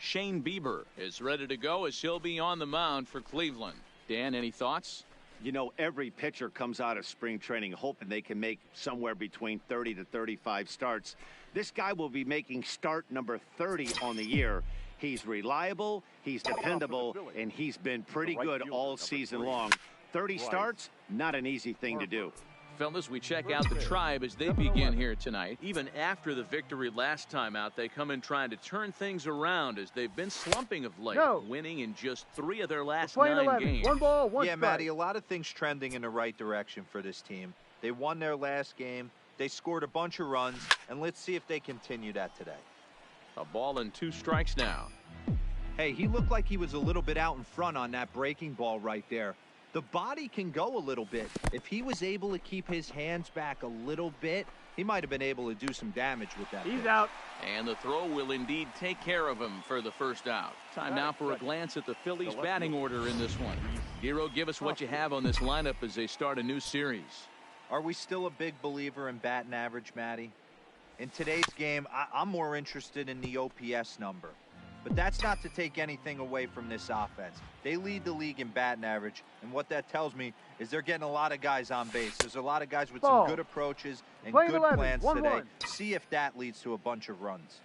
Shane Bieber is ready to go as he'll be on the mound for Cleveland. Dan, any thoughts? You know, every pitcher comes out of spring training hoping they can make somewhere between 30 to 35 starts. This guy will be making start number 30 on the year. He's reliable, he's dependable, and he's been pretty good all season long. 30 starts, not an easy thing to do. Fellas, we check out the Tribe as they begin here tonight. Even after the victory last time out, they come in trying to turn things around as they've been slumping of late, winning in just 3 of their last 9 games. 1 ball, 1 yeah, strike. Matty, a lot of things trending in the right direction for this team. They won their last game, they scored a bunch of runs, and let's see if they continue that today. A ball and 2 strikes now. Hey, he looked like he was a little bit out in front on that breaking ball right there. The body can go a little bit. If he was able to keep his hands back a little bit, he might have been able to do some damage with that. He's out. And the throw will indeed take care of him for the first out. Time now for a glance at the Phillies batting order in this one. Hero, give us what you have on this lineup as they start a new series. Are we still a big believer in batting average, Matty? In today's game, I'm more interested in the OPS number. But that's not to take anything away from this offense. They lead the league in batting average, and what that tells me is they're getting a lot of guys on base. There's a lot of guys with some good approaches and good plans today. See if that leads to a bunch of runs.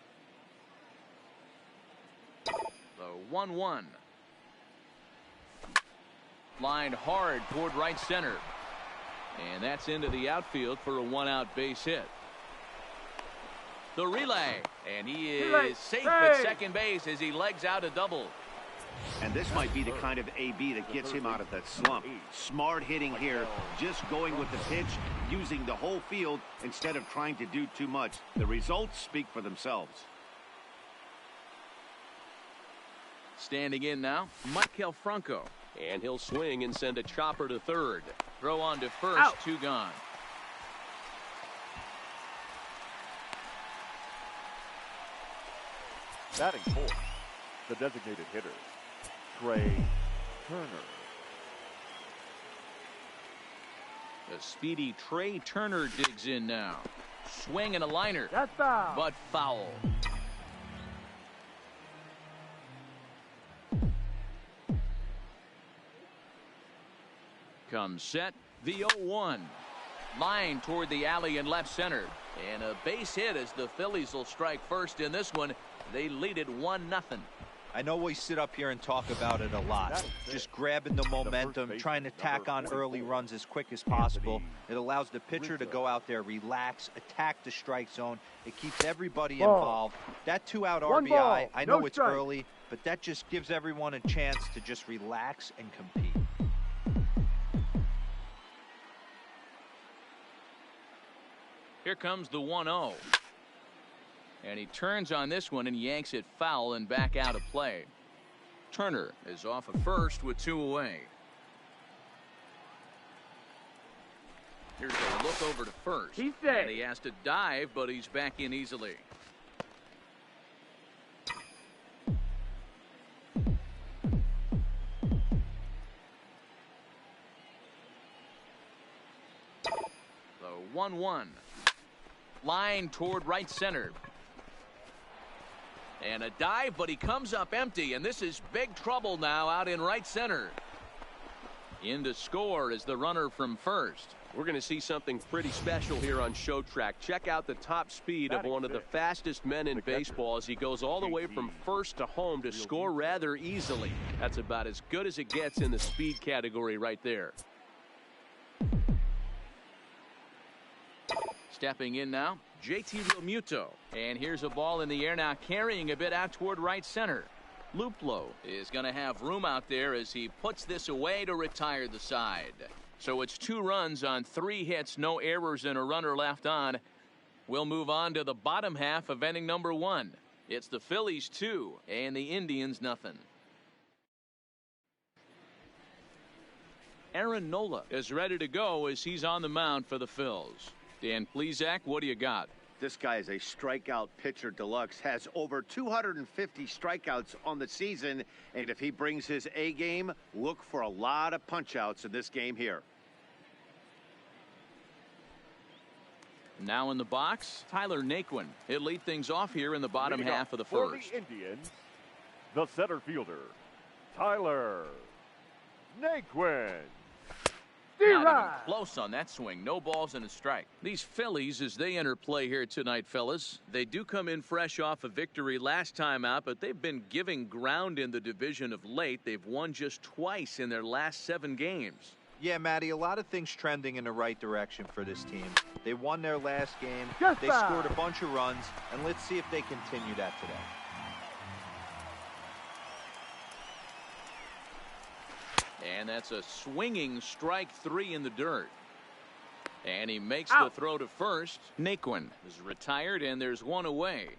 The 1-1. Lined hard toward right center. And that's into the outfield for a 1-out base hit. The relay, and he is safe at second base as he legs out a double. And this might be the kind of AB that gets him out of that slump. Smart hitting here, just going with the pitch, using the whole field instead of trying to do too much. The results speak for themselves. Standing in now, Maikel Franco. And he'll swing and send a chopper to third. Throw on to first, 2 gone. Batting fourth, the designated hitter, Trey Turner. The speedy Trey Turner digs in now. Swing and a liner. That's foul. But foul. Comes set. The 0-1. Line toward the alley in left center. And a base hit as the Phillies will strike first in this one. They lead it 1-0. I know we sit up here and talk about it a lot. Just grabbing the momentum, trying to tack on early runs as quick as possible. It allows the pitcher to go out there, relax, attack the strike zone. It keeps everybody involved. That 2-out RBI, I know it's early, but that just gives everyone a chance to just relax and compete. Here comes the 1-0. And he turns on this one and yanks it foul and back out of play. Turner is off at first with 2 away. Here's a look over to first. And he has to dive, but he's back in easily. The 1-1. Line toward right center. And a dive, but he comes up empty, and this is big trouble now out in right center. In to score is the runner from first. We're going to see something pretty special here on Show Track. Check out the top speed of one of the fastest men in baseball as he goes all the way from first to home to score rather easily. That's about as good as it gets in the speed category right there. Stepping in now, JT Realmuto. And here's a ball in the air now, carrying a bit out toward right center. Luplow is going to have room out there as he puts this away to retire the side. So it's 2 runs on 3 hits, no errors, and a runner left on. We'll move on to the bottom half of inning number 1. It's the Phillies 2 and the Indians nothing. Aaron Nola is ready to go as he's on the mound for the Phils. Dan Plesac, what do you got? This guy is a strikeout pitcher deluxe, has over 250 strikeouts on the season, and if he brings his A game, look for a lot of punch-outs in this game here. Now in the box, Tyler Naquin. He'll lead things off here in the bottom half of the first. For the Indians, The center fielder, Tyler Naquin. Not even close on that swing. No balls and a strike. These Phillies, as they enter play here tonight, fellas, they do come in fresh off a victory last time out, but they've been giving ground in the division of late. They've won just twice in their last 7 games. Yeah, Matty, a lot of things trending in the right direction for this team. They won their last game. They scored a bunch of runs, and let's see if they continue that today. And that's a swinging strike 3 in the dirt. And he makes the throw to first. Naquin is retired, and there's one away.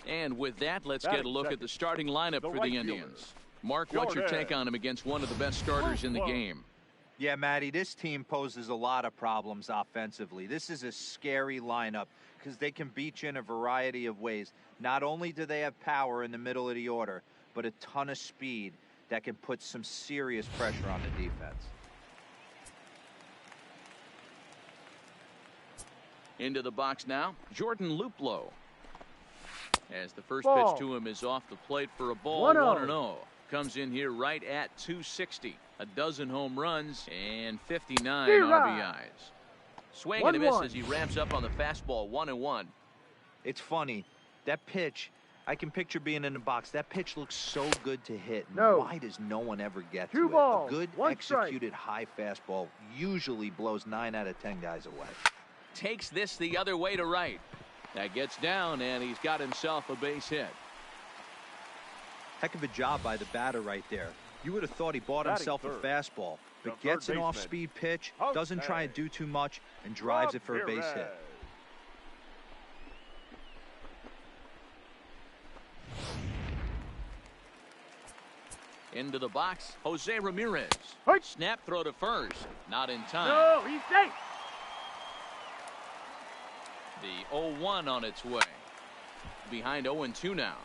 And with that, let's get a look at the starting lineup for the Indians. Mark, what's your take on him against one of the best starters in the game? Yeah, Matty, this team poses a lot of problems offensively. This is a scary lineup because they can beat you in a variety of ways. Not only do they have power in the middle of the order, but a ton of speed that can put some serious pressure on the defense. Into the box now, Jordan Luplow. As the first pitch to him is off the plate for a ball, 1-0. Comes in here right at 260. A dozen home runs and 59 RBIs. Swing and a miss as he ramps up on the fastball, 1-1. It's funny, that pitch, I can picture being in the box. That pitch looks so good to hit. Why does no one ever get to it? A good executed high fastball usually blows 9 out of 10 guys away. Takes this the other way to right. That gets down, and he's got himself a base hit. Heck of a job by the batter right there. You would have thought he bought himself a fastball, but gets an off-speed pitch, doesn't try and do too much, and drives it for a base hit. Into the box, Jose Ramirez. Snap throw to first. Not in time. No, he's safe. The 0-1 on its way. Behind 0-2 now.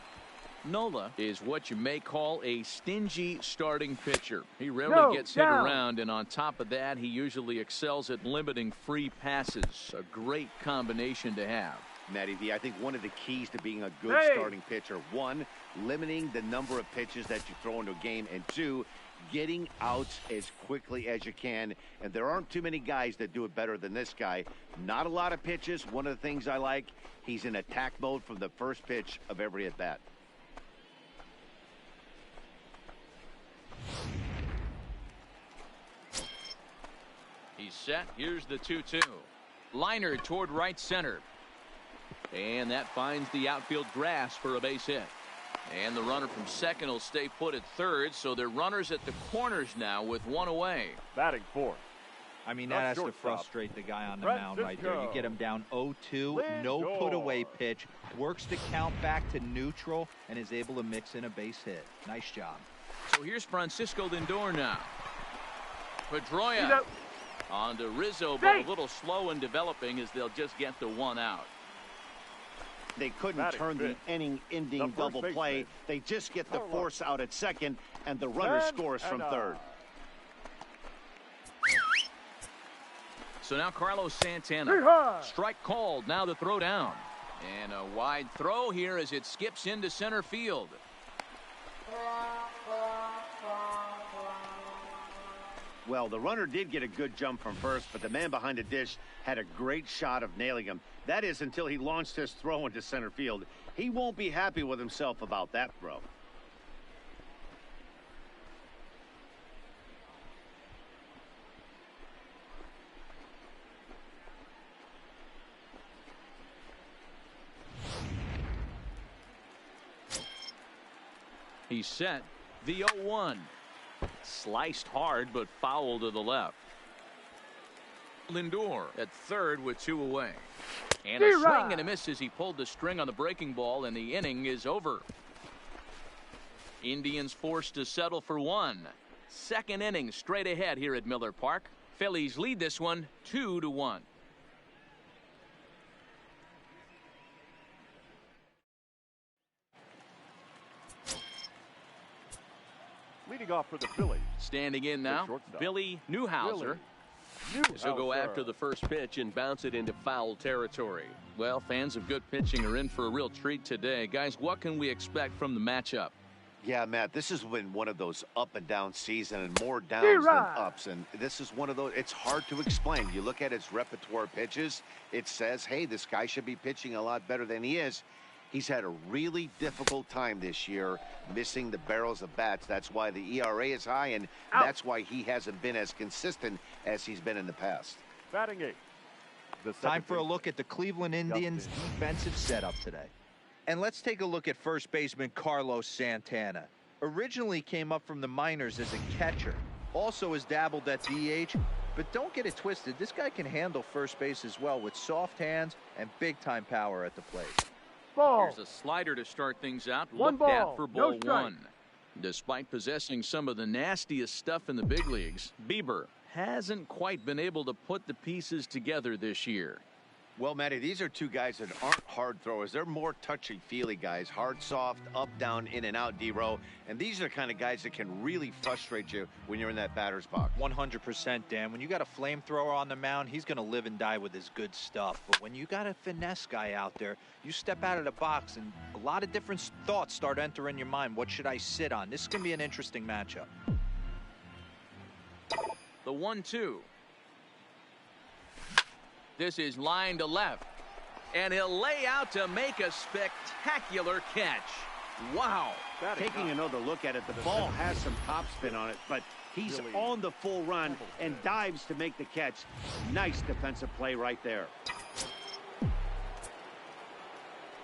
Nola is what you may call a stingy starting pitcher. He rarely gets hit around, and on top of that, he usually excels at limiting free passes. A great combination to have. Matty V, I think one of the keys to being a good starting pitcher, 1, limiting the number of pitches that you throw into a game, and 2, getting outs as quickly as you can. And there aren't too many guys that do it better than this guy. Not a lot of pitches. One of the things I like, he's in attack mode from the first pitch of every at-bat. He's set. Here's the 2-2. Liner toward right center. And that finds the outfield grass for a base hit. And the runner from second will stay put at third, so they're runners at the corners now with one away. Batting fourth. I mean, that has to frustrate the guy on the mound right there. You get him down 0-2, no put-away pitch, works the count back to neutral, and is able to mix in a base hit. Nice job. So here's Francisco Lindor now. Pedroia on to Rizzo, but a little slow in developing as they'll just get the 1 out. They couldn't turn the inning-ending double play. They just get the force out at second, and the runner scores from third. So now Carlos Santana. Strike called. Now the throw down. And a wide throw here as it skips into center field. Well, the runner did get a good jump from first, but the man behind the dish had a great shot of nailing him. That is until he launched his throw into center field. He won't be happy with himself about that throw. He's set. The 0-1. Sliced hard, but foul to the left. Lindor at third with 2 away. And a swing and a miss as he pulled the string on the breaking ball, and the inning is over. Indians forced to settle for 1. Second inning straight ahead here at Miller Park. Phillies lead this one 2-1. Leading off for the Phillies. Standing in now, Billy Newhouser. He'll go after the first pitch and bounce it into foul territory. Well, fans of good pitching are in for a real treat today. Guys, what can we expect from the matchup? Yeah, Matt, this has been one of those up and down season and more downs than ups. And this is one of those, it's hard to explain. You look at his repertoire pitches, it says, hey, this guy should be pitching a lot better than he is. He's had a really difficult time this year, missing the barrels of bats. That's why the ERA is high, and that's why he hasn't been as consistent as he's been in the past. Batting 8. Time for a look at the Cleveland Indians' defensive setup today. And let's take a look at first baseman Carlos Santana. Originally came up from the minors as a catcher. Also has dabbled at DH, but don't get it twisted. This guy can handle first base as well with soft hands and big-time power at the plate. Here's a slider to start things out. Looked at for ball one. Despite possessing some of the nastiest stuff in the big leagues, Bieber hasn't quite been able to put the pieces together this year. Well, Matty, these are two guys that aren't hard throwers. They're more touchy-feely guys, hard, soft, up, down, in and out, D-row. And these are the kind of guys that can really frustrate you when you're in that batter's box. 100%, Dan. When you got a flamethrower on the mound, he's going to live and die with his good stuff. But when you got a finesse guy out there, you step out of the box and a lot of different thoughts start entering your mind. What should I sit on? This is going to be an interesting matchup. The 1-2. This is line to left, and he'll lay out to make a spectacular catch. Wow. Taking another look at it, the ball has some topspin on it, but he's on the full run and dives to make the catch. Nice defensive play right there.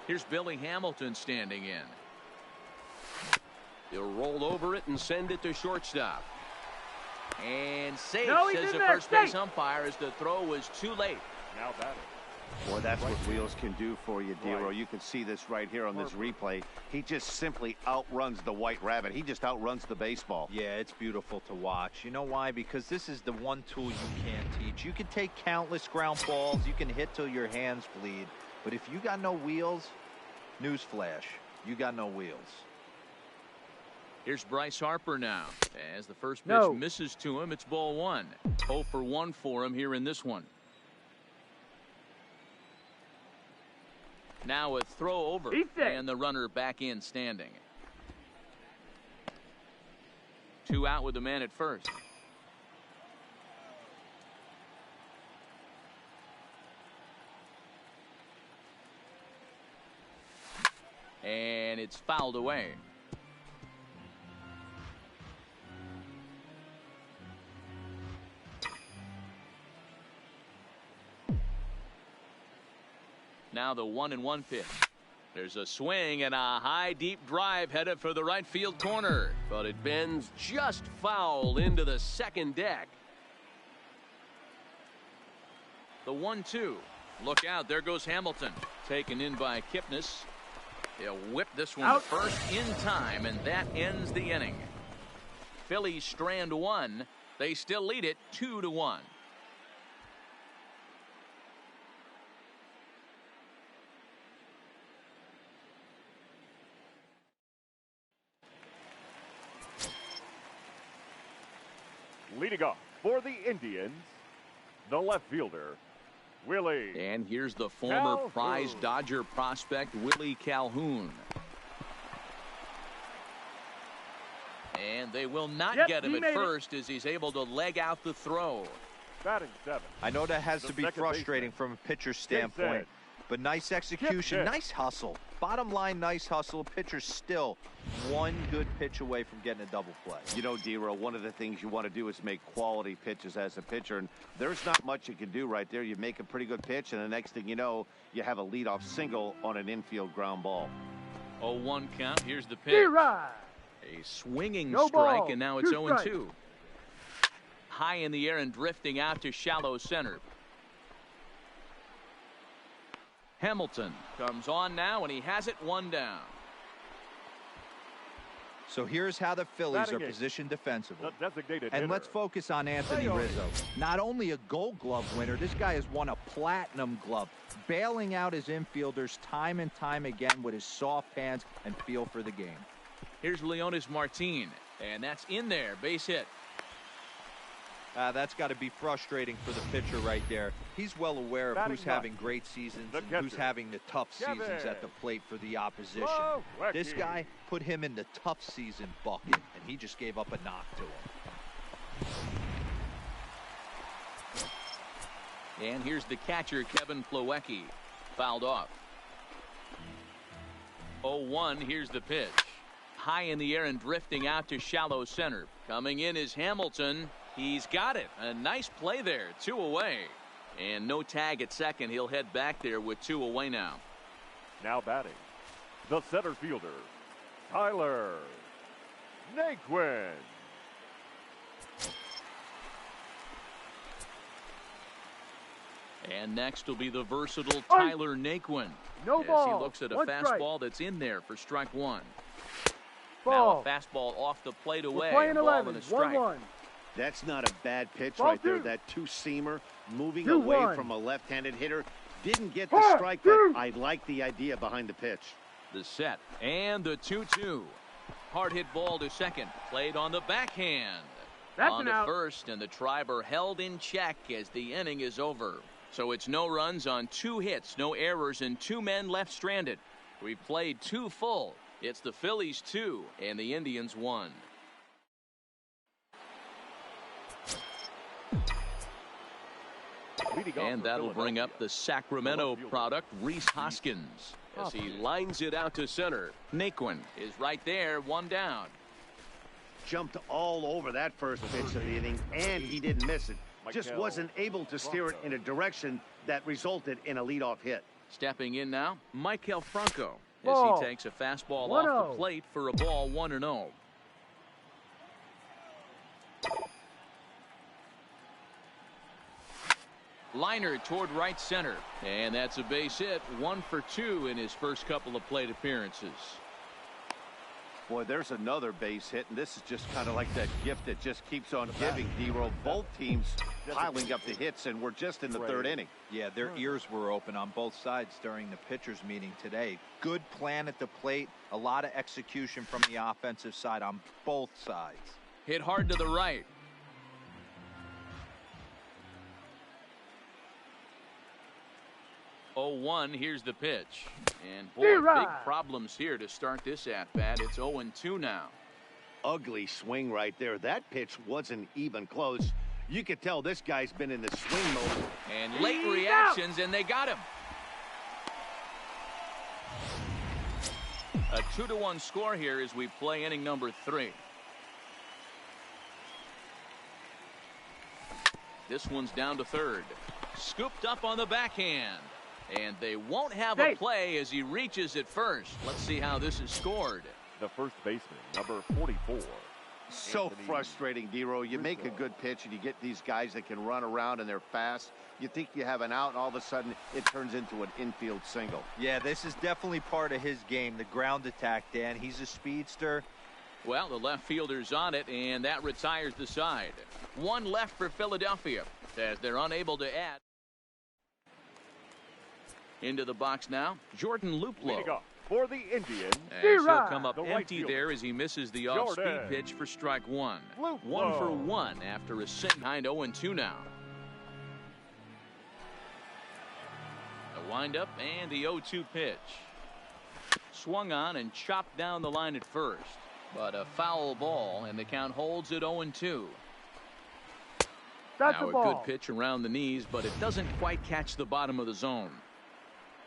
Here's Billy Hamilton standing in. He'll roll over it and send it to shortstop. And safe, says the first base umpire, as the throw was too late. Now batting. Boy, that's what wheels can do for you, D-row. You can see this right here on this replay. He just simply outruns the white rabbit. He just outruns the baseball. Yeah, it's beautiful to watch. You know why? Because this is the one tool you can't teach. You can take countless ground balls. You can hit till your hands bleed. But if you got no wheels, newsflash, you got no wheels. Here's Bryce Harper now. As the first pitch misses to him, it's ball one. 0 for 1 for him here in this one. Now a throw over, and the runner back in standing. 2 out with the man at first. And it's fouled away. Now the 1-1 pitch. There's a swing and a high deep drive headed for the right field corner, but it bends just foul into the second deck. The 1-2. Look out, there goes Hamilton. Taken in by Kipnis. He'll whip this one first in time, and that ends the inning. Phillies strand 1. They still lead it 2-1. Leading off for the Indians, the left fielder, Willie. And here's the former prize Dodger prospect, Willie Calhoun. And they will not get him at first as he's able to leg out the throw. Batting 7. I know that has to be frustrating from a pitcher's standpoint, but nice execution, nice hustle. Bottom line, nice hustle. Pitcher's still one good pitch away from getting a double play. You know, D-row, one of the things you want to do is make quality pitches as a pitcher, and there's not much you can do right there. You make a pretty good pitch, and the next thing you know, you have a leadoff single on an infield ground ball. 0-1 count. Here's the pitch. A swinging strike, and now it's 0-2. High in the air and drifting out to shallow center. Hamilton comes on now, and he has it 1 down. So here's how the Phillies are positioned defensively. And hitter. Let's focus on Anthony Rizzo. Not only a Gold Glove winner, this guy has won a Platinum Glove, bailing out his infielders time and time again with his soft hands and feel for the game. Here's Leonis Martin, and that's in there, base hit. That's got to be frustrating for the pitcher right there. He's well aware of who's having great seasons and who's having the tough seasons at the plate for the opposition. This guy put him in the tough season bucket, and he just gave up a knock to him. And here's the catcher, Kevin Plawecki. Fouled off. 0-1, here's the pitch. High in the air and drifting out to shallow center. Coming in is Hamilton. He's got it. A nice play there. 2 away. And no tag at second. He'll head back there with 2 away now. Now batting, the center fielder, Tyler Naquin. And next will be the versatile Tyler Naquin. No ball. As he looks at a fastball that's in there for strike 1. Ball. Now a fastball off the plate away. Playing Ball 11, and a strike. 1-1. That's not a bad pitch Ball right there. two. That two-seamer moving 2-1. away from a left-handed hitter. Didn't get the strike, but I like the idea behind the pitch. The set and the 2-2. Hard hit ball to second. Played on the backhand. That's on an to out. first, and the Triber held in check as the inning is over. So it's no runs on 2 hits, no errors, and 2 men left stranded. We've played 2 full. It's the Phillies 2 and the Indians 1. And that'll bring up the Sacramento product, Rhys Hoskins, as he lines it out to center. Naquin is right there, 1 down. Jumped all over that first pitch of the inning, and he didn't miss it. Just wasn't able to steer it in a direction that resulted in a leadoff hit. Stepping in now, Michael Franco, as Ball. he takes a fastball 1-0. off the plate for a ball, 1-0. Liner toward right center, and that's a base hit. 1 for 2 in his first couple of plate appearances. Boy, there's another base hit, and this is just kind of like that gift that just keeps on giving, D-Roll. Both teams piling up the hits, and we're just in the 3rd inning. Yeah, their ears were open on both sides during the pitchers meeting today. Good plan at the plate, a lot of execution from the offensive side on both sides. Hit hard to the right. Oh, 1, here's the pitch. And boy, big problems here to start this at-bat. It's 0-2 now. Ugly swing right there. That pitch wasn't even close. You could tell this guy's been in the swing mode. And late reactions, and they got him. A 2-1 score here as we play inning number 3. This one's down to third. Scooped up on the backhand. And they won't have a play as he reaches at first. Let's see how this is scored. The first baseman, number 44. So frustrating, D-Roll. You make a good pitch and you get these guys that can run around and they're fast. You think you have an out, and all of a sudden it turns into an infield single. Yeah, this is definitely part of his game, the ground attack, Dan. He's a speedster. Well, the left fielder's on it, and that retires the side. 1 left for Philadelphia as they're unable to add. Into the box now, Jordan Luplow. For the Indians, he'll come up the empty right there as he misses the off-speed pitch for strike 1. 1 for 1 after a sing behind 0-2 now. The windup and the 0-2 pitch. Swung on and chopped down the line at first, but a foul ball, and the count holds at 0-2. Now a good pitch around the knees, but it doesn't quite catch the bottom of the zone.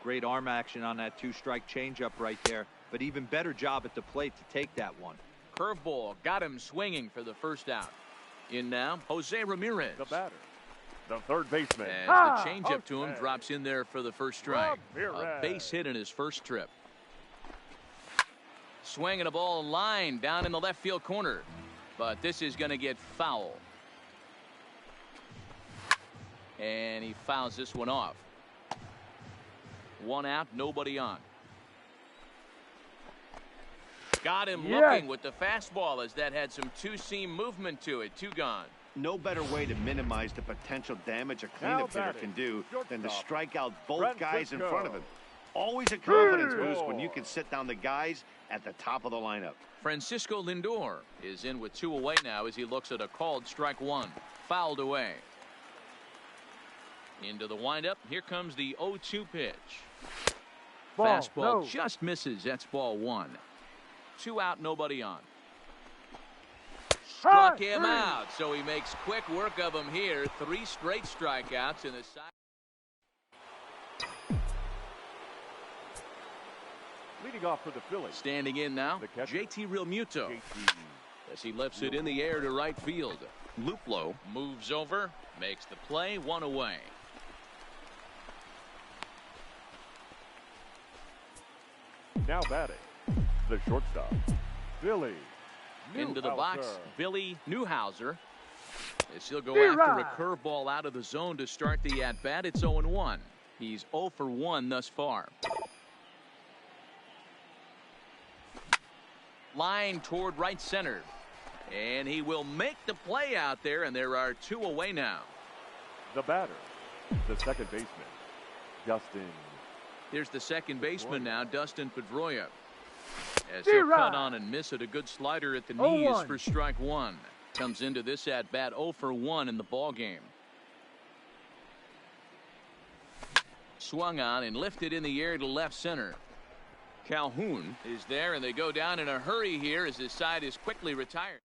Great arm action on that 2-strike changeup right there, but even better job at the plate to take that one. Curveball got him swinging for the first out. In now, Jose Ramirez. The batter, the third baseman. As the changeup to him drops in there for the first strike. A base hit in his first trip. Swinging a ball line down in the left field corner, but this is going to get foul. And he fouls this one off. 1 out, nobody on. Got him looking with the fastball as that had some two-seam movement to it. 2 gone. No better way to minimize the potential damage a cleanup hitter can do than to strike out both guys in front of him. Always a confidence boost when you can sit down the guys at the top of the lineup. Francisco Lindor is in with 2 away now as he looks at a called strike 1. fouled away. Into the windup. Here comes the 0-2 pitch. Ball, Fastball no. just misses. That's ball one. 2 out, nobody on. Struck him out, so he makes quick work of him here. 3 straight strikeouts in the side. Leading off for the Phillies. Standing in now, The catcher. JT Realmuto. As he lifts it in the air to right field. Luplow moves over, makes the play, 1 away. Now batting, the shortstop, Billy. Into the box, Newhouser. Billy Newhouser. As he'll go D-Rod. after a curveball out of the zone to start the at-bat. It's 0-1. He's 0 for 1 thus far. Line toward right center. And he will make the play out there, and there are 2 away now. The batter, the second baseman, Justin. Here's the second baseman now, Dustin Pedroia. As he'll D-Rod. cut on and miss it, a good slider at the 0-1. knees for strike 1. Comes into this at bat 0 for 1 in the ball game. Swung on and lifted in the air to left center. Calhoun is there, and they go down in a hurry here as his side is quickly retired.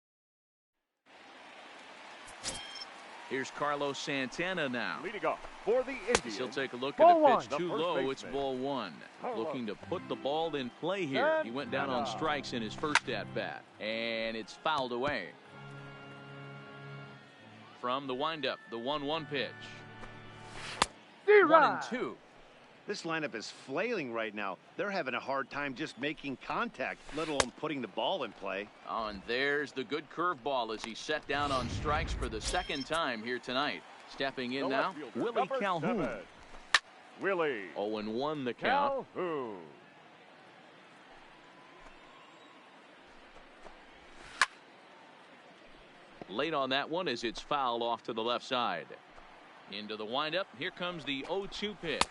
Here's Carlos Santana now. Leading off for the Indians. He'll take a look Ball at a pitch one. too The first low. It's baseman. ball 1. Carlos. Looking to put the ball in play here. He went down on strikes in his first at bat, and it's fouled away. From the windup, the 1-1 pitch. 1-2. This lineup is flailing right now. They're having a hard time just making contact, let alone putting the ball in play. Oh, and there's the good curveball as he set down on strikes for the second time here tonight. Stepping in The now, left fielder, Willie number Calhoun. 7. Willie 0-1 the count. Calhoun. Late on that one as it's fouled off to the left side. Into the windup. Here comes the 0-2 pitch.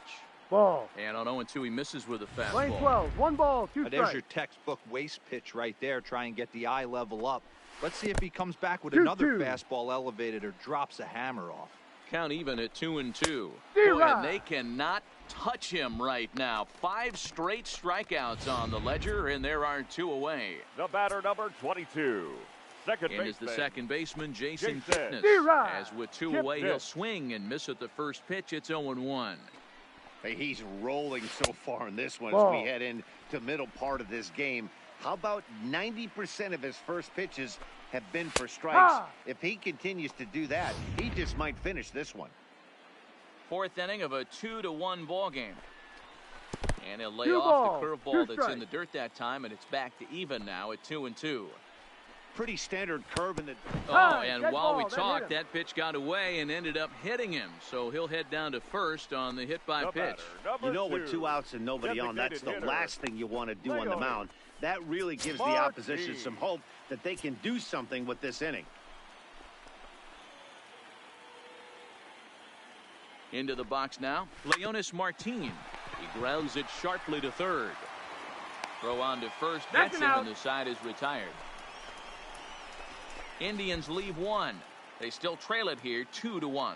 Ball. And on 0-2 he misses with a Lane fastball. 12. 1 ball, 2 There's strikes. your textbook waste pitch right there. Try and get the eye level up. Let's see if he comes back with 2-2. another fastball elevated or drops a hammer off. Count even at 2-2. D-Rod. Boy, and they cannot touch him right now. 5 straight strikeouts on the ledger, and there are 2 away. The batter, number 22. Second And is the baseman. second baseman, Jason Jason. Kipnis. D-Rod. As with 2 Kipnis. away, he'll swing and miss at the first pitch. It's 0-1. Hey, he's rolling so far in this one Ball. as we head into the middle part of this game. How about 90% of his first pitches have been for strikes? Ah. If he continues to do that, he just might finish this one. 4th inning of a 2-1 ball game. And he'll lay 2 off the balls, curveball 2 that's in the strikes. dirt that time, and it's back to even now at 2-2. Pretty standard curve in the... Oh, Hi, and dead while ball, we that hit talked, him. that pitch got away and ended up hitting him. So he'll head down to first on the hit by The pitch. batter, number You know, with 2. 2 outs and nobody on, that's the Designated hitter. last thing you want to do on the Lego. mound. That really gives the Marquis. opposition some hope that they can do something with this inning. Into the box now, Leonis Martin. He grounds it sharply to third. Throw on to first, That's gets an him, out. and the side is retired. Indians leave 1. They still trail it here 2-1.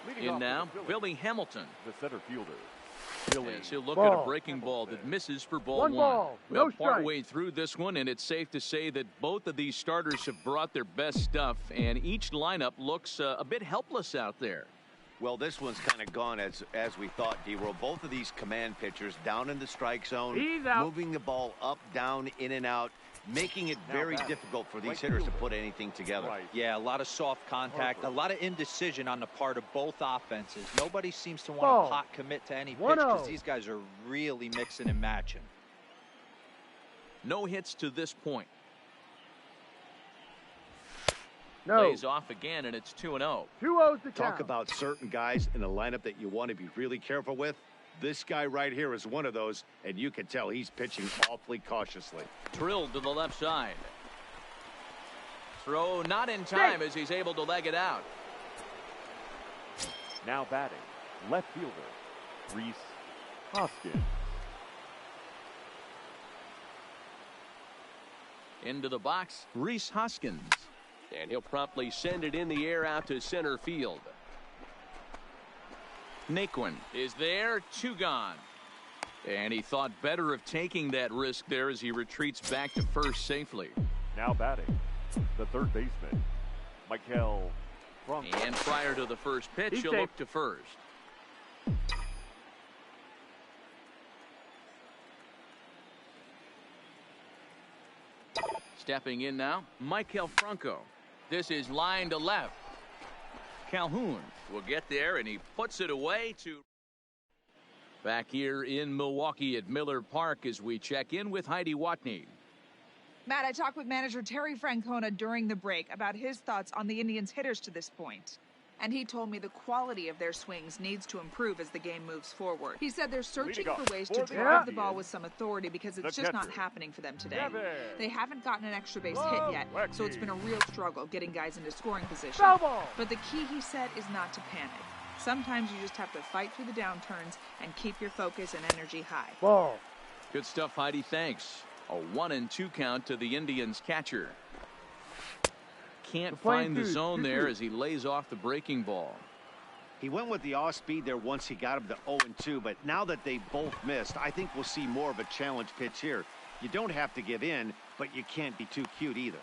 Leading In off for now, the Phillies, Billy Hamilton. the center fielder. Billy. As he'll look Ball. at a breaking ball that misses for ball 1 1. ball, Well, no strike. partway through this one, and it's safe to say that both of these starters have brought their best stuff, and each lineup looks a bit helpless out there. Well, this one's kind of gone as we thought, D-Roll. Both of these command pitchers down in the strike zone, He's out. moving the ball up, down, in and out, making it Now very back. difficult for these Right hitters to fielder. put anything together. Right. Yeah, a lot of soft contact, a lot of indecision on the part of both offenses. Nobody seems to want Ball. to pot commit to any pitch 1-0. because these guys are really mixing and matching. No hits to this point. No. Plays off again, and it's 2-0. 2-0's the Talk count. about certain guys in a lineup that you want to be really careful with. This guy right here is one of those, and you can tell he's pitching awfully cautiously. Drilled to the left side. Throw not in time as he's able to leg it out. Now batting, left fielder, Rhys Hoskins. Into the box, Rhys Hoskins. And he'll promptly send it in the air out to center field. Naquin is there, 2 gone. And he thought better of taking that risk there as he retreats back to first safely. Now batting, the third baseman, Michael Franco. And prior to the first pitch, He's he'll safe. look to first. Stepping in now, Michael Franco. This is line to left. Calhoun will get there, and he puts it away to... Back here in Milwaukee at Miller Park as we check in with Heidi Watney. Matt, I talked with manager Terry Francona during the break about his thoughts on the Indians' hitters to this point. And he told me the quality of their swings needs to improve as the game moves forward. He said they're searching for ways to drive the ball with some authority because it's just not happening for them today. They haven't gotten an extra base hit yet, so it's been a real struggle getting guys into scoring position. But the key, he said, is not to panic. Sometimes you just have to fight through the downturns and keep your focus and energy high. Ball. Good stuff, Heidi. Thanks. A 1-2 count to the Indians catcher. Can't find the zone there as he lays off the breaking ball. He went with the off speed there once he got him to 0-2, but now that they both missed, I think we'll see more of a challenge pitch here. You don't have to give in, but you can't be too cute either.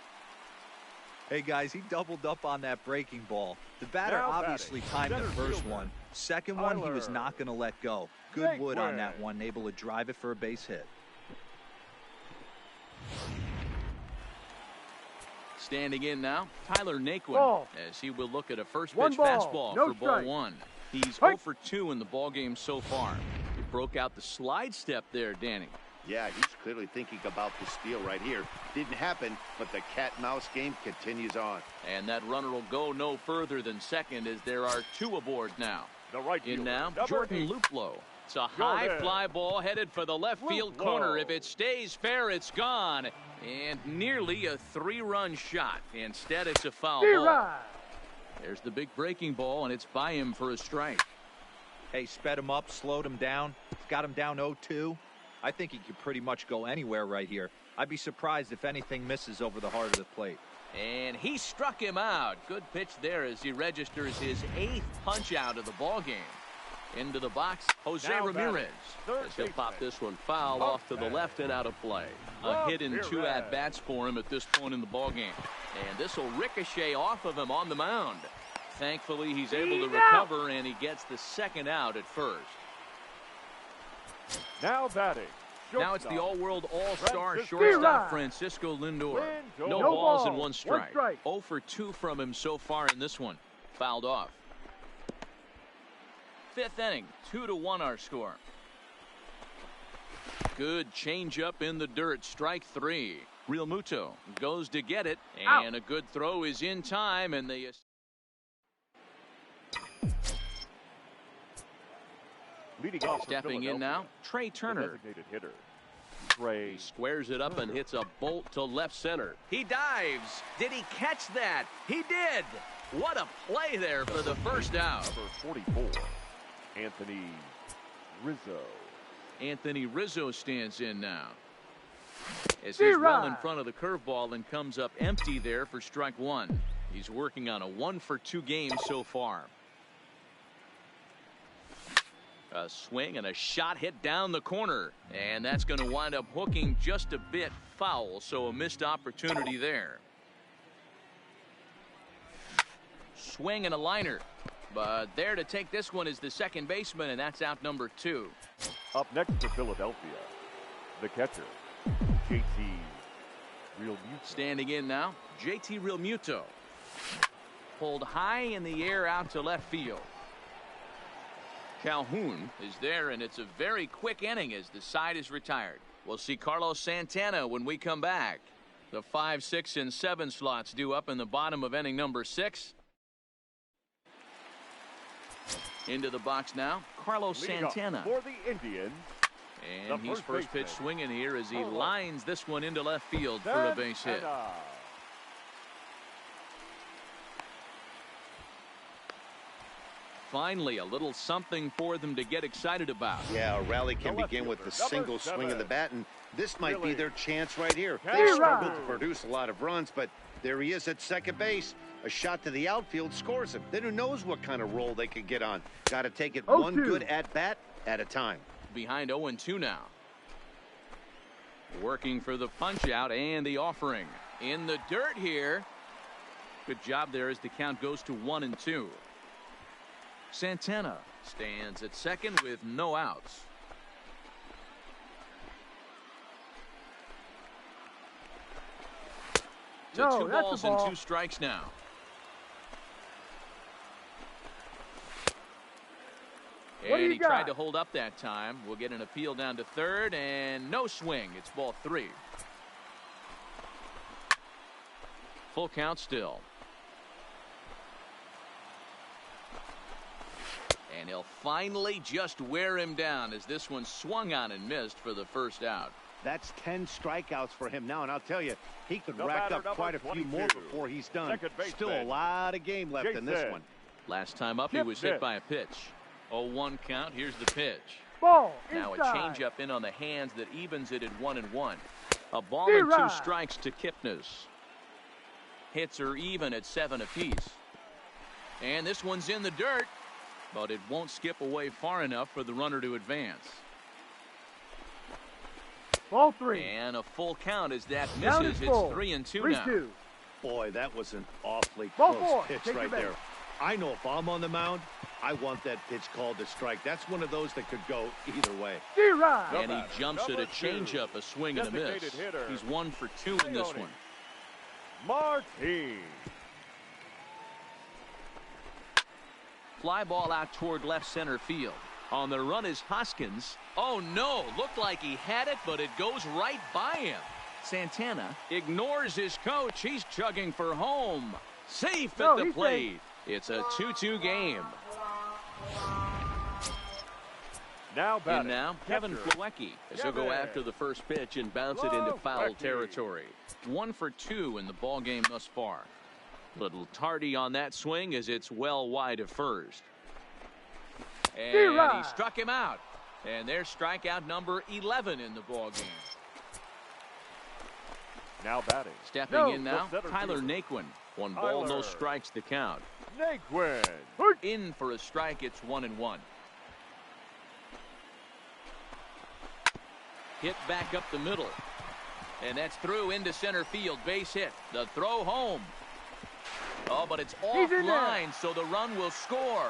Hey guys, he doubled up on that breaking ball. The batter obviously timed the first one. Second one, he was not going to let go. Good wood on that one, able to drive it for a base hit. Standing in now, Tyler Naquin, as he will look at a first pitch fastball for ball 1. He's 0 for 2 in the ballgame so far. He broke out the slide step there, Danny. Yeah, he's clearly thinking about the steal right here. Didn't happen, but the cat-mouse game continues on. And that runner will go no further than second as there are 2 aboard now. The right in fielder, now, number Jordan 8. Luplow. It's a high fly ball headed for the left field corner. If it stays fair, it's gone. And nearly a 3-run shot. Instead, it's a foul ball. There's the big breaking ball, and it's by him for a strike. Hey, sped him up, slowed him down. It's got him down 0-2. I think he could pretty much go anywhere right here. I'd be surprised if anything misses over the heart of the plate. And he struck him out. Good pitch there as he registers his 8th punch out of the ball game. Into the box, Jose Ramirez. As he'll pop this one foul off to the left and out of play. A hit in 2 at-bats for him at this point in the ball game. And this will ricochet off of him on the mound. Thankfully, he's able to recover, and he gets the 2nd out at first. Now batting. Now it's the all-world all-star shortstop Francisco Lindor. No balls and 1 strike. 0 for 2 from him so far in this one. Fouled off. 5th inning, 2-1 our score. Good changeup in the dirt, strike 3. Real Muto goes to get it, and a good throw is in time, and they... Leading off stepping in now, Trey Turner. Hitter. He squares it up and hits a bolt to left center. He dives. Did he catch that? He did. What a play there for the first out. Number 44, Anthony Rizzo. Anthony Rizzo stands in now. As he's well in front of the curveball and comes up empty there for strike 1. He's working on a 1 for 2 game so far. A swing and a shot hit down the corner, and that's going to wind up hooking just a bit foul, so a missed opportunity there. Swing and a liner, but there to take this one is the second baseman, and that's out number 2. Up next for Philadelphia, the catcher, JT Realmuto. Standing in now, JT Realmuto. Pulled high in the air out to left field. Calhoun is there, and it's a very quick inning as the side is retired. We'll see Carlos Santana when we come back. The 5, 6, and 7 slots due up in the bottom of inning number 6. Into the box now, Carlos Santana. For the Indians. And he's first pitch swinging here as he lines this one into left field for a base hit. Finally, a little something for them to get excited about. Yeah, a rally can The left begin with the fielder, single number swing of the 7. bat, and this might be Really? their chance right here. Hey, They've right. struggled to produce a lot of runs, but there he is at second base. A shot to the outfield scores him. Then who knows what kind of roll they could get on. Got to take it 0-2. one good at-bat at a time. Behind 0-2 now. Working for the punch out and the offering. In the dirt here. Good job there as the count goes to 1-2. Santana stands at second with no outs. To No, 2 that's a balls and ball. 2 strikes now. What do And you he tried got? to hold up that time. We'll get an appeal down to third and no swing. It's ball 3. Full count still. And he'll finally just wear him down as this one swung on and missed for the first out. That's 10 strikeouts for him now, and I'll tell you, he could The rack batter, up quite a few 22. more before he's done. Second baseman, Still a lot of game left in this Jason. one. Last time up, he Chip was hit hit. by a pitch. 0-1 count. Here's the pitch. Ball. Now a Inside. changeup in on the hands that evens it at 1-1. A ball Be and 2 right. strikes to Kipnis. Hits are even at 7 apiece. And this one's in the dirt, but it won't skip away far enough for the runner to advance. Ball 3. And a full count as that Down misses. is It's full. 3-2 now. 3-2. Boy, that was an awfully Ball close 4. pitch Take right your there. base. I know if I'm on the mound, I want that pitch called a strike. That's one of those that could go either way. D-Rod. And he batter, jumps at a number 2. changeup, a swing and a miss. Designated hitter, He's 1 for 2 in this Leone. one. Martin. Fly ball out toward left center field. On the run is Hoskins. Oh no, looked like he had it, but it goes right by him. Santana ignores his coach. He's chugging for home. Safe No, at the he's plate. It's a 2-2 game. Now And batting. now Kevin catcher, Plawecki as he'll go Kevin. after the first pitch and bounce it into foul Plawecki. territory. 1 for 2 in the ball game thus far. Little tardy on that swing as it's well wide of first. And he D-Rod. struck him out. And there's strikeout number 11 in the ball game. Now batting. Stepping No. in now, The center Tyler fielder. Naquin. 1 ball, no Tyler. strikes the count. Naquin. In for a strike, it's 1-1. Hit back up the middle. And that's through into center field. Base hit. The throw home. Oh, but it's He's in there. offline, so the run will score.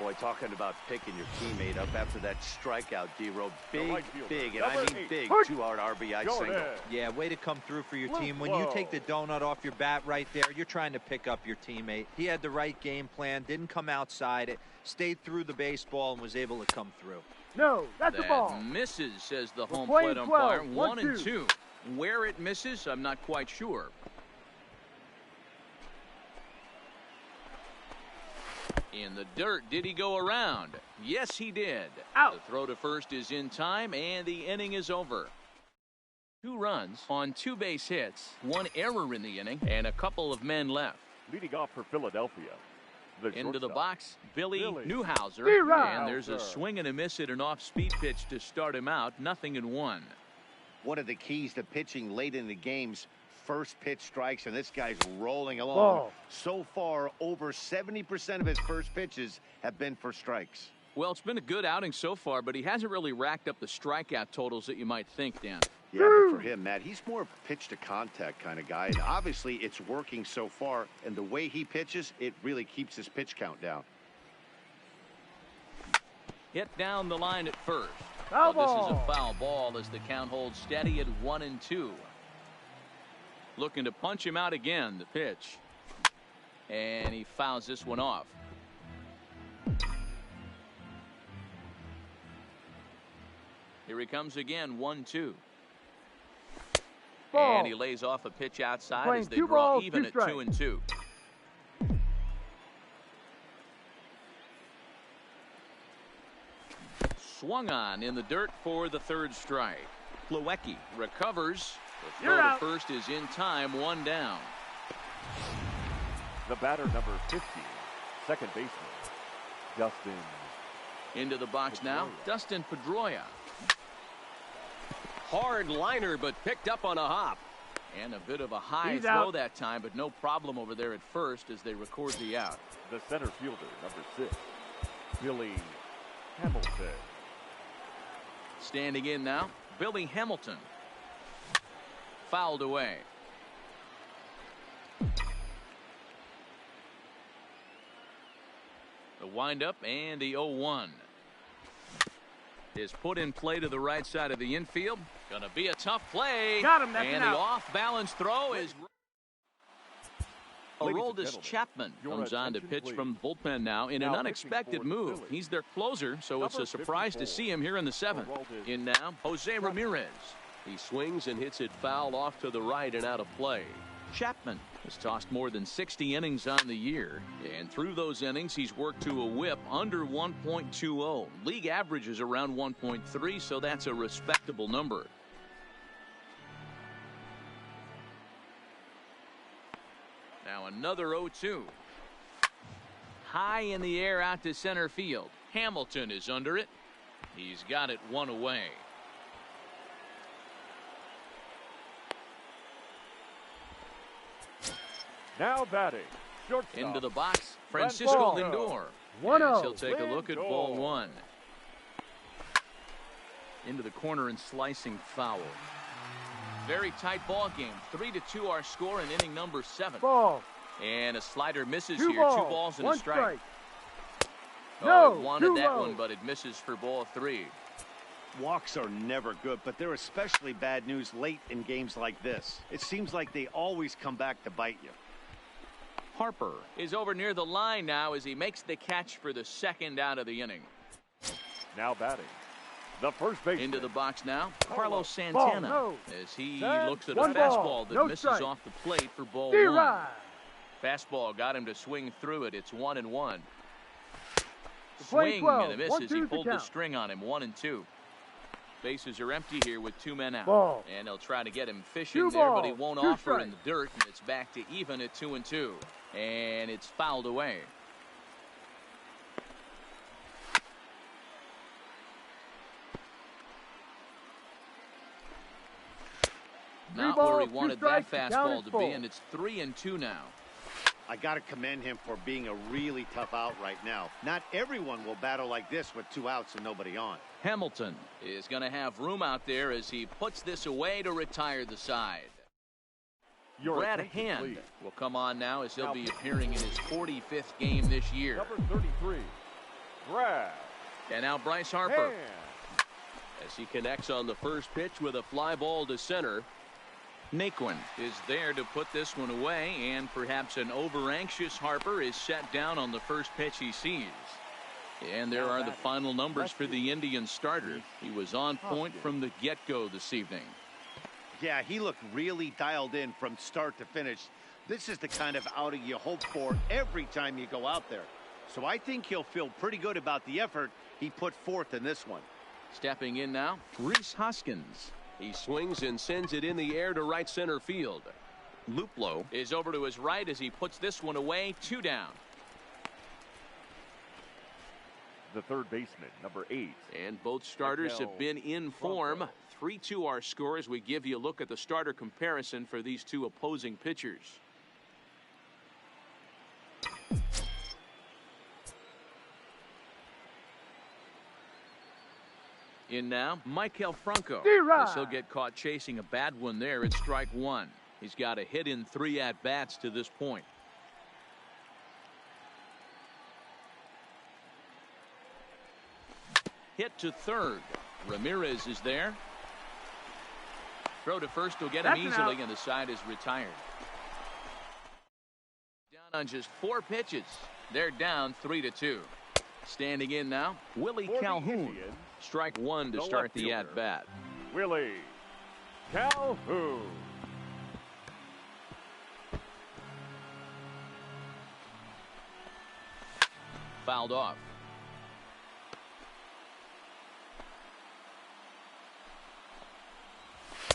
Boy, talking about picking your teammate up after that strikeout, D-Row. Big, right fielder, big, and I number mean 8. big, Hurt. 2-hard RBI Jordan. single. Yeah, way to come through for your Luke team. When you Lowe. take the donut off your bat right there, you're trying to pick up your teammate. He had the right game plan, didn't come outside it, stayed through the baseball, and was able to come through. No, that's a ball. That misses, says the We're home playing plate umpire. 12, 1-2. Where it misses, I'm not quite sure. In the dirt, did he go around? Yes, he did. Out. The throw to first is in time, and the inning is over. 2 runs on 2 base hits, 1 error in the inning, and a couple of men left. Leading off for Philadelphia. The Into the shortstop. box, Billy Billy Newhouser. Newhouser. And there's a swing and a miss at an off-speed pitch to start him out. 0-1. One of the keys to pitching late in the games, first pitch strikes, and this guy's rolling along. Ball. So far, over 70% of his first pitches have been for strikes. Well, it's been a good outing so far, but he hasn't really racked up the strikeout totals that you might think, Dan. Yeah, but for him, Matt, he's more of a pitch-to-contact kind of guy, and obviously it's working so far, and the way he pitches, it really keeps his pitch count down. Hit down the line at first. Foul Well, this is ball. a foul ball as the count holds steady at 1-2. Looking to punch him out again, the pitch. And he fouls this one off. Here he comes again, 1-2. Ball. And he lays off a pitch outside Playing as they 2 draw balls, even 2 at strikes. 2-2. Swung on in the dirt for the 3rd strike. Plawecki recovers. The throw You're to out. first is in time, 1 down. The batter, number 15, second baseman, Dustin. Into the box now, Dustin Pedroia. Hard liner, but picked up on a hop. And a bit of a high He's throw out. that time, but no problem over there at first as they record the out. The center fielder, number 6, Billy Hamilton. Standing in now, Billy Hamilton. Fouled away. The windup and the 0-1 is put in play to the right side of the infield. Gonna be a tough play. Got him, that's and an the out. off-balance throw is. Ladies and Aroldis gentlemen, Chapman your comes on to attention, pitch please. from the bullpen now in an Now unexpected pitching for the move. Phillies. He's their closer, so it's Number a surprise to 54, see him here in the seventh. Aroldis In now, Jose Ramirez. He swings and hits it foul off to the right and out of play. Chapman has tossed more than 60 innings on the year, and through those innings he's worked to a whip under 1.20. League average is around 1.3, so that's a respectable number. Now another 0-2. High in the air out to center field. Hamilton is under it. He's got it one away. Now batting, shortstop. Into the box, Francisco Ball. Lindor. 1-0. As he'll take a look at ball Lindor. one. Into the corner and slicing foul. Very tight ball game. 3-2 our score in inning number 7. Ball. And a slider misses Two here. balls. 2 balls and One a strike. No, Oh, it wanted too that low. one, but it misses for ball 3. Walks are never good, but they're especially bad news late in games like this. It seems like they always come back to bite you. Harper is over near the line now as he makes the catch for the second out of the inning. Now batting, the first baseman. Into the box now, Carlos Ball, Santana. no. As he Set. looks at a One fastball ball, that no misses strike. off the plate for ball 1. D-Ride. Fastball got him to swing through it. It's 1-1. The play Swing 12. and a miss 1-2 as he the pulled the count. string on him. 1-2. Bases are empty here with 2 men out. Ball. And they'll try to get him fishing Two there, but he balls, won't two offer in strikes. the dirt, and it's back to even at 2-2. And it's fouled away. Not balls, where he two wanted that strikes, the count fastball is to full. be, and it's 3-2 now. I got to commend him for being a really tough out right now. Not everyone will battle like this with 2 outs and nobody on. Hamilton is going to have room out there as he puts this away to retire the side. Your Brad attention, Hand please. will come on now as he'll Now be appearing in his 45th game this year. Number 33, Brad And now Bryce Harper Hand. As he connects on the first pitch with a fly ball to center. Naquin is there to put this one away, and perhaps an over-anxious Harper is set down on the first pitch he sees. And there are the final numbers for the Indian starter. He was on point from the get-go this evening. Yeah, he looked really dialed in from start to finish. This is the kind of outing you hope for every time you go out there. So I think he'll feel pretty good about the effort he put forth in this one. Stepping in now, Rhys Hoskins. He swings and sends it in the air to right center field. Luplow is over to his right as he puts this one away. 2 down. The third baseman, number 8. And both starters have been in form. 3-2 our score as we give you a look at the starter comparison for these 2 opposing pitchers. In now, Maikel Franco. D-Rod. As he'll get caught chasing a bad one there at strike 1. He's got a hit in 3 at-bats to this point. Hit to third. Ramirez is there. Throw to first will get him That's an easily, out. and the side is retired. Down on just 4 pitches. They're down 3-2. Standing in now, Willie For the Calhoun. Indians, Strike 1 to the start left the fielder. at-bat. Willie Calhoun. Fouled off.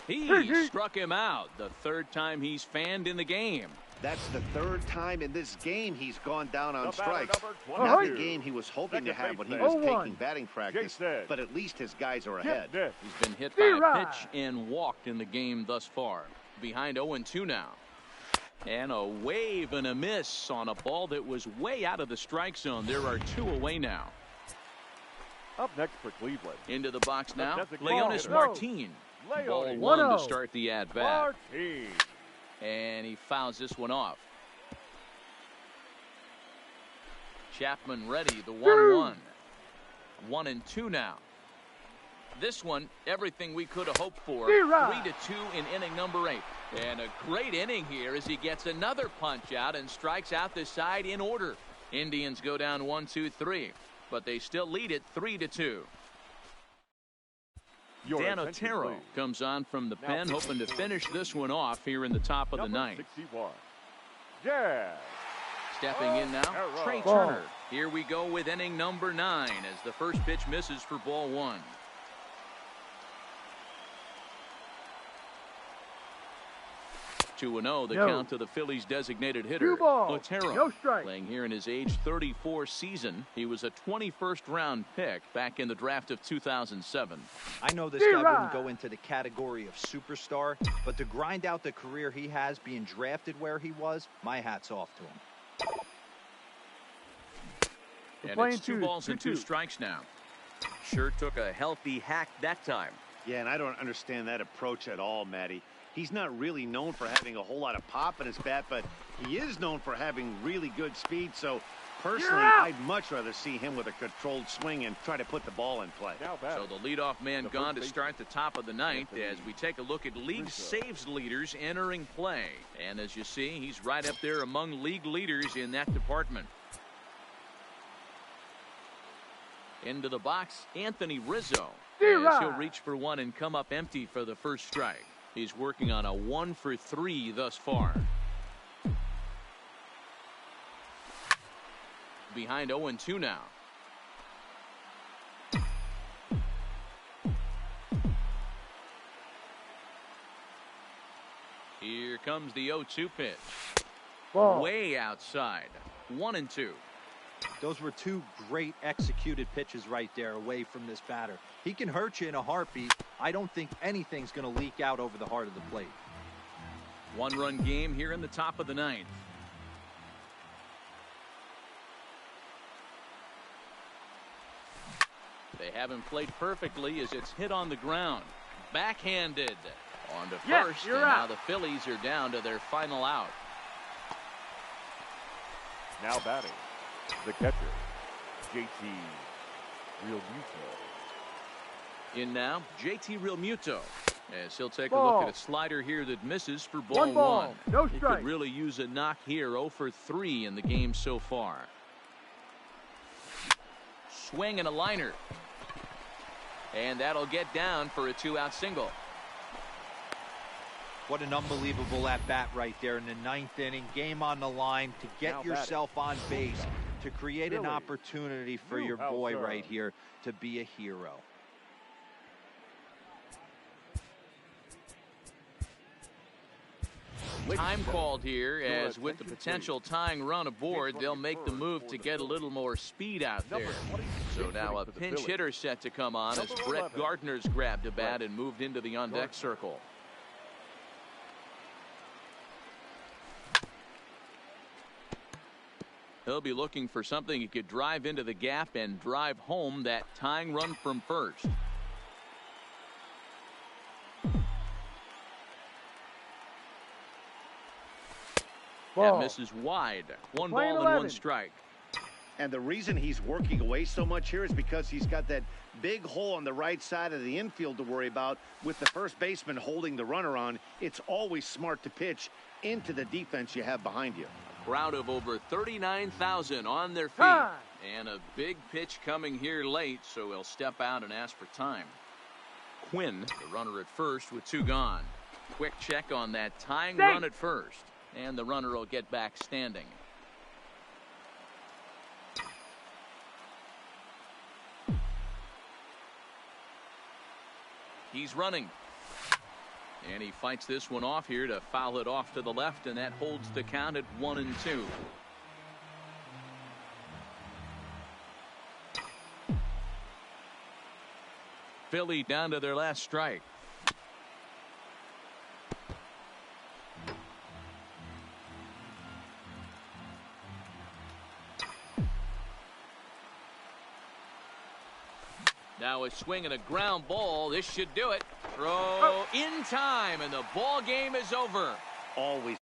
He struck him out. The 3rd time he's fanned in the game. That's the third time in this game he's gone down on The batter, strikes. number Not the 22. game he was hoping to Second have when he baseman. was 0-1. taking batting practice, Jason. but at least his guys are ahead. Get this. He's been hit by a pitch and walked in the game thus far. Behind 0-2 now. And a wave and a miss on a ball that was way out of the strike zone. There are 2 away now. Up next for Cleveland. Into the box now, designated Leonis hitter. Martin. Ball Leonis. 1 to 1-0. start the at-bat. Martin. And he fouls this one off. Chapman ready, the 1-1. 1-2 now. This one, everything we could have hoped for. 3-2 in inning number 8. And a great inning here as he gets another punch out and strikes out the side in order. Indians go down 1-2-3, but they still lead it 3-2. Your Dan attention, Otero please. comes on from the Now pen, hoping to finish this one off here in the top of the Number ninth. 61. Jazz. Stepping in now, Otero. Trey Ball. Turner. Here we go with inning number 9 as the first pitch misses for ball 1. 2-0, the No. count to the Phillies' designated hitter, 2 balls, Otero. no strike. Playing here in his age 34 season. He was a 21st round pick back in the draft of 2007. I know this guy wouldn't go into the category of superstar, but to grind out the career he has being drafted where he was, my hat's off to him. And playing it's 2 balls and 2 2-2. strikes now. Sure took a healthy hack that time. Yeah, and I don't understand that approach at all, Matty. He's not really known for having a whole lot of pop in his bat, but he is known for having really good speed. So, personally, I'd much rather see him with a controlled swing and try to put the ball in play. Now So batting. the leadoff man The gone to first start the top of the ninth Anthony as we take a look at league Rizzo. saves leaders entering play. And as you see, he's right up there among league leaders in that department. Into the box, Anthony Rizzo. As he'll reach for one and come up empty for the first strike. He's working on a 1-for-3 thus far. Behind 0-2 now. Here comes the 0-2 pitch. Ball. Way outside. 1-2. Those were 2 great executed pitches right there away from this batter. He can hurt you in a heartbeat. I don't think anything's going to leak out over the heart of the plate. 1-run game here in the top of the ninth. They haven't played perfectly as it's hit on the ground. Backhanded on to Yes, first, you're and now out. the Phillies are down to their final out. Now batting. The catcher. JT Realmuto. In now, JT Realmuto, as he'll take a Ball. look at a slider here that misses for ball 1 ball, 1. no He strike. could really use a knock here. 0-for-3 in the game so far. Swing and a liner. And that'll get down for a 2-out single. What an unbelievable at-bat right there in the 9th inning. Game on the line to Now get batting. yourself on base, to create an Billy opportunity for your boy Newhouser. right here to be a hero. Time called here, Your as with the attention, potential tying run aboard, they'll make the move to get a little more speed out there. So now a pinch hitter set to come on as Number Brett 11. Gardner's grabbed a bat and moved into the on-deck circle. He'll be looking for something he could drive into the gap and drive home that tying run from first. That Ball. misses wide. 1 Playing ball and 1 11. strike. And the reason he's working away so much here is because he's got that big hole on the right side of the infield to worry about. With the first baseman holding the runner on, it's always smart to pitch into the defense you have behind you. Crowd of over 39,000 on their feet. Time. And a big pitch coming here late, so he'll step out and ask for time. Quinn, the runner at first with 2 gone. Quick check on that tying Safe. run at first. And the runner will get back standing. He's running. And he fights this one off here to foul it off to the left, and that holds the count at 1-2. Philly down to their last strike. Now a swing and a ground ball. This should do it. Throw in time, and the ball game is over. Always